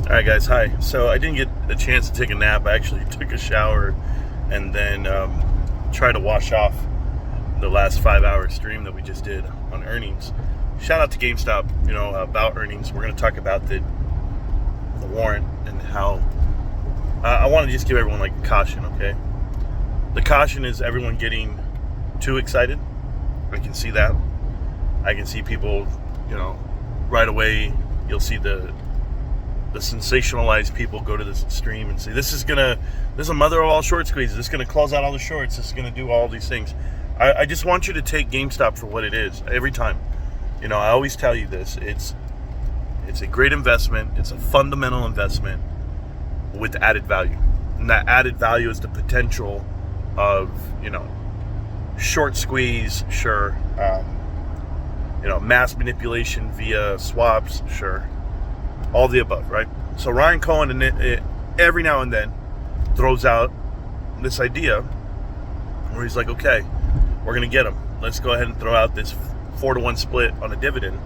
All right, guys. Hi. So I didn't get a chance to take a nap. I actually took a shower and then tried to wash off the last 5-hour stream that we just did on earnings. Shout out to GameStop. About earnings. We're going to talk about the warrant and how I want to just give everyone like a caution. Okay, the caution is everyone getting too excited. I can see that. I can see people. Right away you'll see the sensationalized people go to this stream and say this is a mother of all short squeezes, this is gonna close out all the shorts, this is gonna do all these things. I just want you to take GameStop for what it is every time. I always tell you this, it's a great investment, it's a fundamental investment with added value, and that added value is the potential of short squeeze, sure, mass manipulation via swaps, sure, all the above, right? So Ryan Cohen every now and then throws out this idea where he's like, okay, we're going to get him. Let's go ahead and throw out this 4-to-1 split on a dividend.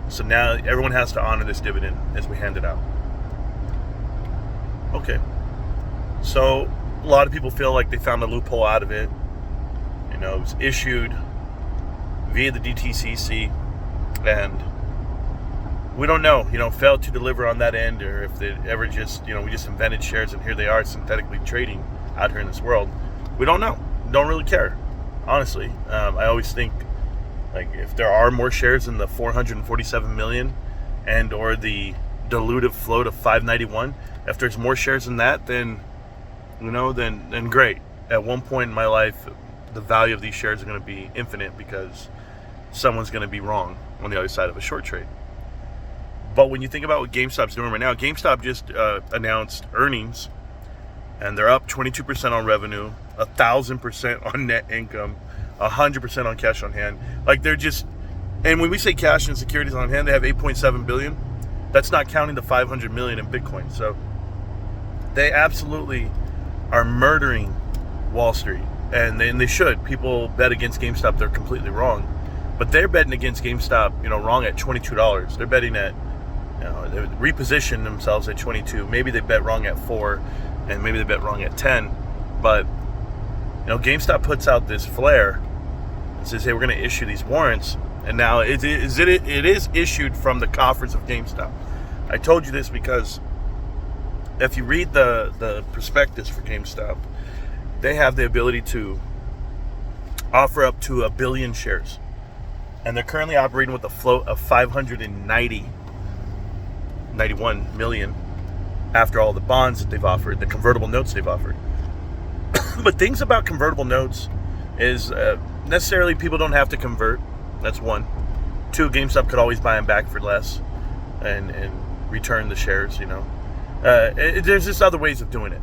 So now everyone has to honor this dividend as we hand it out. Okay. So a lot of people feel like they found a loophole out of it. It was issued via the DTCC, and we don't know, failed to deliver on that end, or if they ever just, we just invented shares and here they are synthetically trading out here in this world. We don't know. Don't really care, honestly. I always think, like, if there are more shares in the 447 million and or the dilutive float of 591, if there's more shares in that, then great. At one point in my life, the value of these shares are going to be infinite because someone's going to be wrong on the other side of a short trade. But when you think about what GameStop's doing right now, GameStop just announced earnings, and they're up 22% on revenue, 1,000% on net income, 100% on cash on hand. Like, they're just, and when we say cash and securities on hand, they have 8.7 billion. That's not counting the 500 million in Bitcoin. So they absolutely are murdering Wall Street, and they should. People bet against GameStop, they're completely wrong. But they're betting against GameStop, wrong at $22. They're betting at, they reposition themselves at 22. Maybe they bet wrong at 4, and maybe they bet wrong at 10. But, GameStop puts out this flare and says, hey, we're going to issue these warrants. And now it is issued from the coffers of GameStop. I told you this because if you read the prospectus for GameStop, they have the ability to offer up to 1 billion shares. And they're currently operating with a float of 591 million after all the bonds that they've offered, the convertible notes they've offered. But things about convertible notes is necessarily people don't have to convert. That's one. 2, GameStop could always buy them back for less and return the shares, there's just other ways of doing it.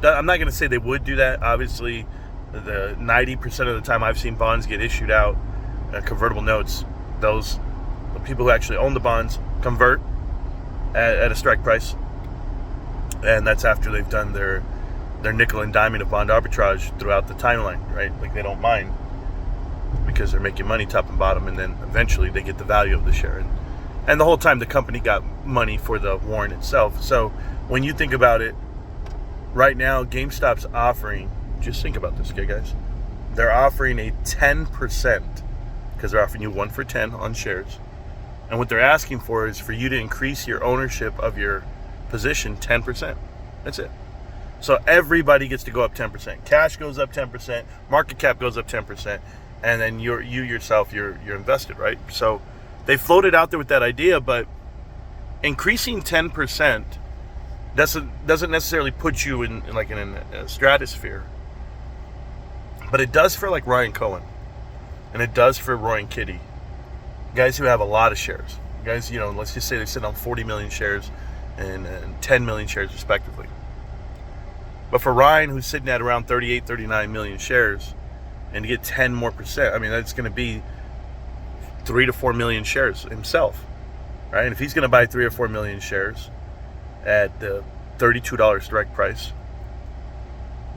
I'm not going to say they would do that. Obviously, the 90% of the time I've seen bonds get issued out, convertible notes, the people who actually own the bonds convert at a strike price, and that's after they've done their nickel and diamond of bond arbitrage throughout the timeline, right? Like, they don't mind because they're making money top and bottom, and then eventually they get the value of the share, and the whole time the company got money for the warrant itself. So when you think about it, right now GameStop's offering, just think about this, okay, guys, they're offering a 10%, because they're offering you 1 for 10 on shares. And what they're asking for is for you to increase your ownership of your position 10%. That's it. So everybody gets to go up 10%. Cash goes up 10%, market cap goes up 10%, and then you yourself, you're invested, right? So they floated out there with that idea, but increasing 10% doesn't necessarily put you in a stratosphere. But it does for like Ryan Cohen. And it does for Roy and Kitty, guys who have a lot of shares. Guys, let's just say they sit on 40 million shares and 10 million shares respectively. But for Ryan, who's sitting at around 38, 39 million shares, and to get 10 more percent, I mean, that's going to be 3 to 4 million shares himself, right? And if he's going to buy 3 or 4 million shares at the $32 strike price,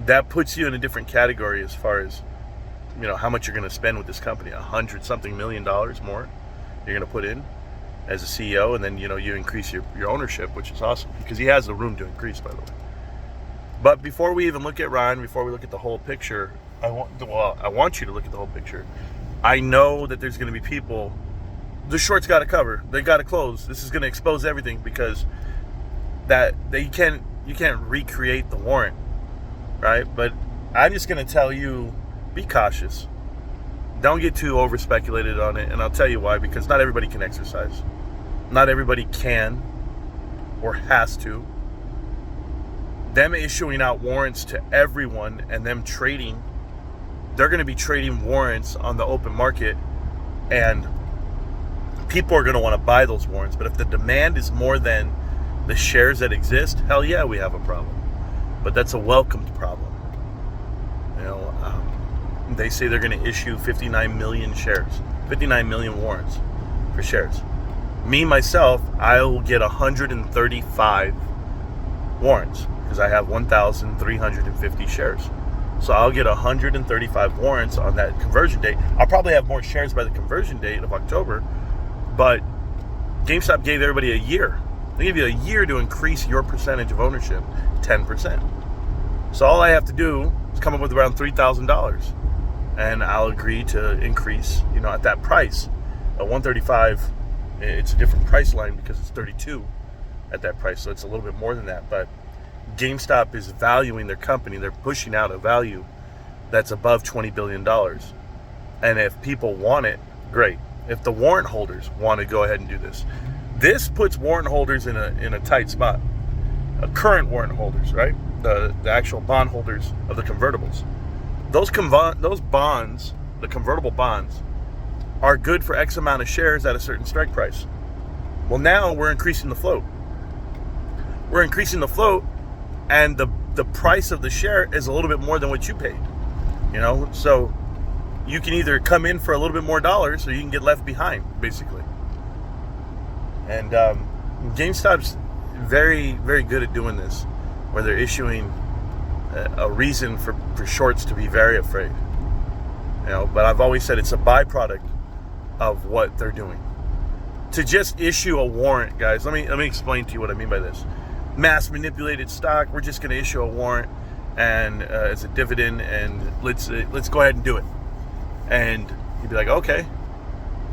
that puts you in a different category as far as how much you're going to spend with this company. $100-something million more you're going to put in. as a CEO, and then you increase your ownership, which is awesome because he has the room to increase, by the way. But before we even look at Ryan, before we look at the whole picture, I want you to look at the whole picture. I know that there's going to be people. The shorts got to cover. They got to close. This is going to expose everything because you can't recreate the warrant, right? But I'm just going to tell you, be cautious. Don't get too over speculated on it, and I'll tell you why. Because not everybody can exercise. Not everybody can or has to. Them issuing out warrants to everyone and them trading, they're going to be trading warrants on the open market, and people are going to want to buy those warrants. But if the demand is more than the shares that exist, hell yeah, we have a problem. But that's a welcomed problem. They say they're going to issue 59 million shares, 59 million warrants for shares. Me, myself, I will get 135 warrants because I have 1,350 shares. So I'll get 135 warrants on that conversion date. I'll probably have more shares by the conversion date of October, but GameStop gave everybody a year. They give you a year to increase your percentage of ownership, 10%. So all I have to do is come up with around $3,000, and I'll agree to increase, at that price. At 135, it's a different price line because it's 32 at that price, so it's a little bit more than that. But GameStop is valuing their company. They're pushing out a value that's above $20 billion. And if people want it, great. If the warrant holders want to go ahead and do this puts warrant holders in a tight spot. Current warrant holders, right? The actual bond holders of the convertibles. Those bonds, the convertible bonds, are good for X amount of shares at a certain strike price. Well, now we're increasing the float. We're increasing the float, and the price of the share is a little bit more than what you paid. So you can either come in for a little bit more dollars, or you can get left behind, basically. And GameStop's very, very good at doing this, where they're issuing a reason for shorts to be very afraid. But I've always said it's a byproduct of what they're doing. To just issue a warrant, guys, let me explain to you what I mean by this. Mass manipulated stock, we're just going to issue a warrant and as a dividend, and let's go ahead and do it. And you'd be like, okay.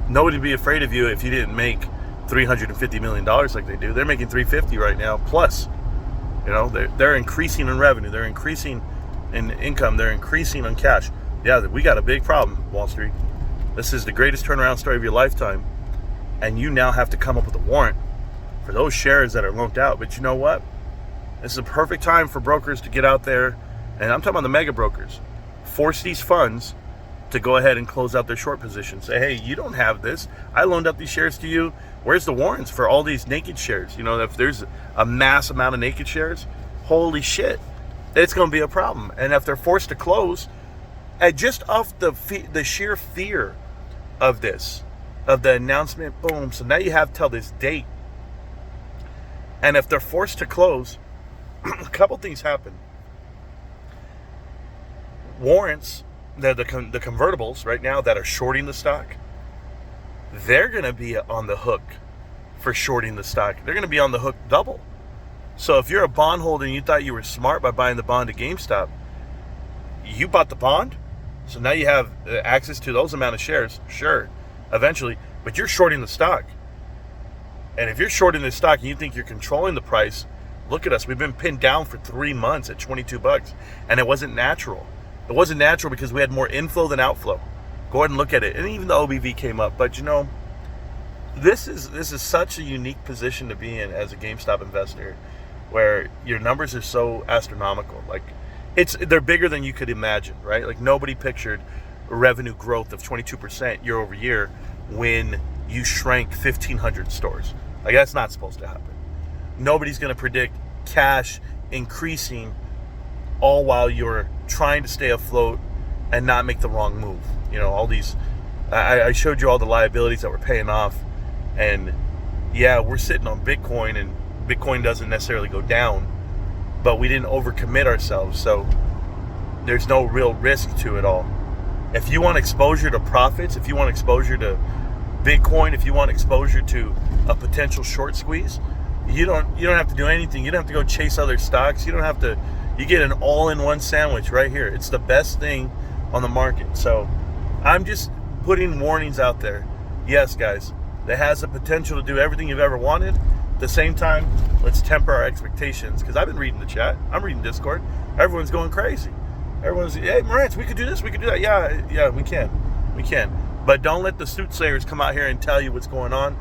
Nobody would be afraid of you if you didn't make $350 million like they do. They're making $350 right now, plus. They're increasing in revenue. They're increasing in income. They're increasing on cash. Yeah, we got a big problem, Wall Street. This is the greatest turnaround story of your lifetime. And you now have to come up with a warrant for those shares that are loaned out. But you know what? This is a perfect time for brokers to get out there, and I'm talking about the mega brokers, force these funds to go ahead and close out their short positions. Say, hey, you don't have this. I loaned out these shares to you. Where's the warrants for all these naked shares? If there's a mass amount of naked shares, holy shit, it's going to be a problem. And if they're forced to close, just off the sheer fear of this, of the announcement, boom, so now you have till this date. And if they're forced to close, a couple things happen. Warrants, the convertibles right now that are shorting the stock, they're going to be on the hook for shorting the stock. They're going to be on the hook double. So if you're a bond holder and you thought you were smart by buying the bond at GameStop, you bought the bond, so now you have access to those amount of shares, sure, eventually, but you're shorting the stock. And if you're shorting the stock and you think you're controlling the price, look at us. We've been pinned down for 3 months at $22, and it wasn't natural. It wasn't natural because we had more inflow than outflow. Go ahead and look at it. And even the OBV came up. But this is such a unique position to be in as a GameStop investor, where your numbers are so astronomical. Like they're bigger than you could imagine, right? Like nobody pictured revenue growth of 22% year over year when you shrank 1,500 stores. Like that's not supposed to happen. Nobody's going to predict cash increasing all while you're trying to stay afloat and not make the wrong move. All these, I showed you all the liabilities that we're paying off, and yeah, we're sitting on Bitcoin, and Bitcoin doesn't necessarily go down, but we didn't overcommit ourselves, so there's no real risk to it all. If you want exposure to profits, if you want exposure to Bitcoin, if you want exposure to a potential short squeeze, you don't have to do anything. You don't have to go chase other stocks. You don't have to. You get an all-in-one sandwich right here. It's the best thing on the market. So I'm just putting warnings out there. Yes, guys, that has the potential to do everything you've ever wanted. At the same time, let's temper our expectations, because I've been reading the chat. I'm reading Discord. Everyone's going crazy. Everyone's, hey, Marantz, we could do this, we could do that. Yeah, we can. But don't let the soothsayers come out here and tell you what's going on.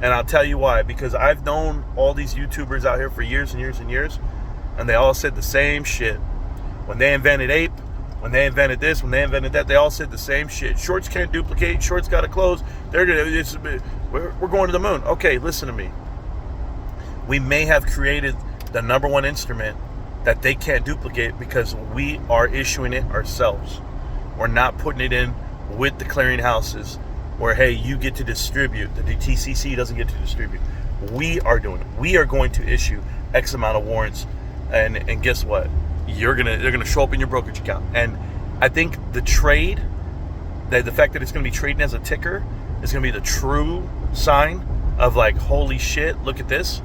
And I'll tell you why. Because I've known all these YouTubers out here for years and years and years, and they all said the same shit. When they invented Ape, when they invented this, when they invented that, they all said the same shit. Shorts can't duplicate. Shorts got to close. We're going to the moon. Okay, listen to me. We may have created the number one instrument that they can't duplicate because we are issuing it ourselves. We're not putting it in with the clearinghouses where, hey, you get to distribute. The DTCC doesn't get to distribute. We are doing it. We are going to issue X amount of warrants, and guess what? They're gonna show up in your brokerage account. And I think the trade, the fact that it's gonna be trading as a ticker, is gonna be the true sign of like, holy shit, look at this.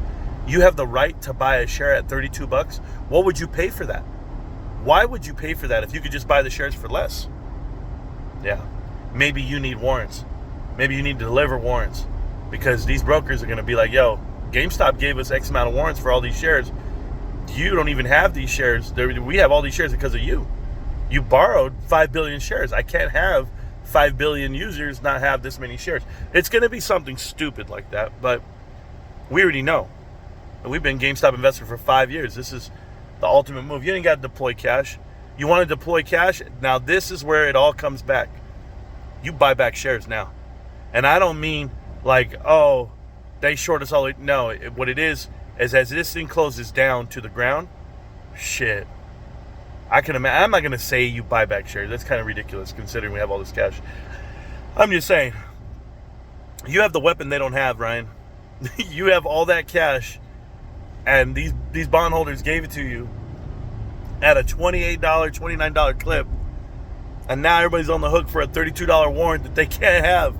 You have the right to buy a share at $32. What would you pay for that? Why would you pay for that if you could just buy the shares for less? Yeah, maybe you need warrants. Maybe you need to deliver warrants, because these brokers are going to be like, yo, GameStop gave us X amount of warrants for all these shares. You don't even have these shares. We have all these shares because of you. You borrowed 5 billion shares. I can't have 5 billion users not have this many shares. It's going to be something stupid like that, but we already know. We've been GameStop investor for 5 years. This is the ultimate move. You ain't got to deploy cash. You want to deploy cash? Now this is where it all comes back. You buy back shares now. And I don't mean like, oh, they short us all. No, what it is as this thing closes down to the ground, shit. I can imagine. I'm not going to say you buy back shares. That's kind of ridiculous considering we have all this cash. I'm just saying, you have the weapon they don't have, Ryan. You have all that cash, and these bondholders gave it to you at a $28, $29 clip, and now everybody's on the hook for a $32 warrant that they can't have.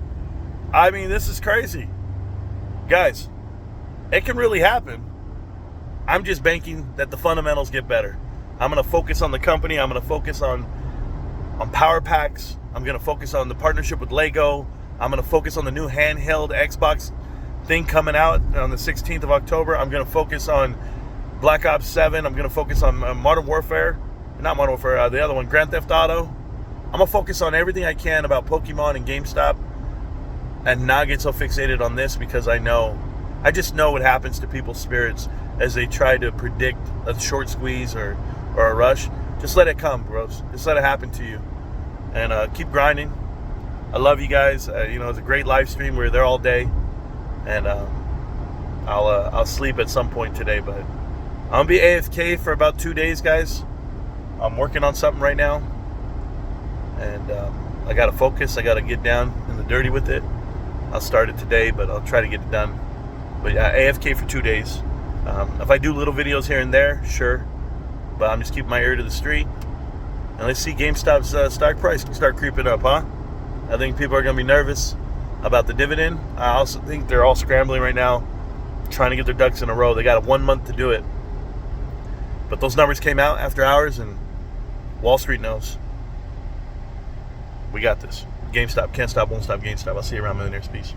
I mean, this is crazy. Guys, it can really happen. I'm just banking that the fundamentals get better. I'm going to focus on the company. I'm going to focus on power packs. I'm going to focus on the partnership with Lego. I'm going to focus on the new handheld Xbox thing coming out on the 16th of October. I'm going to focus on Black Ops 7. I'm going to focus on Modern Warfare. Not Modern Warfare, the other one, Grand Theft Auto. I'm going to focus on everything I can about Pokemon and GameStop and not get so fixated on this, because I just know what happens to people's spirits as they try to predict a short squeeze or a rush. Just let it come, bros. Just let it happen to you. And keep grinding. I love you guys. It's a great live stream. We were there all day. And I'll sleep at some point today, but I'm gonna be AFK for about 2 days, guys. I'm working on something right now, and I gotta focus. I gotta get down in the dirty with it. I'll start it today, but I'll try to get it done. But yeah, AFK for 2 days. If I do little videos here and there, sure, but I'm just keeping my ear to the street. And let's see GameStop's stock price can start creeping up, huh? I think people are gonna be nervous about the dividend. I also think they're all scrambling right now, trying to get their ducks in a row. They got 1 month to do it. But those numbers came out after hours, and Wall Street knows. We got this. GameStop, can't stop, won't stop GameStop. I'll see you around, millionaires. Peace.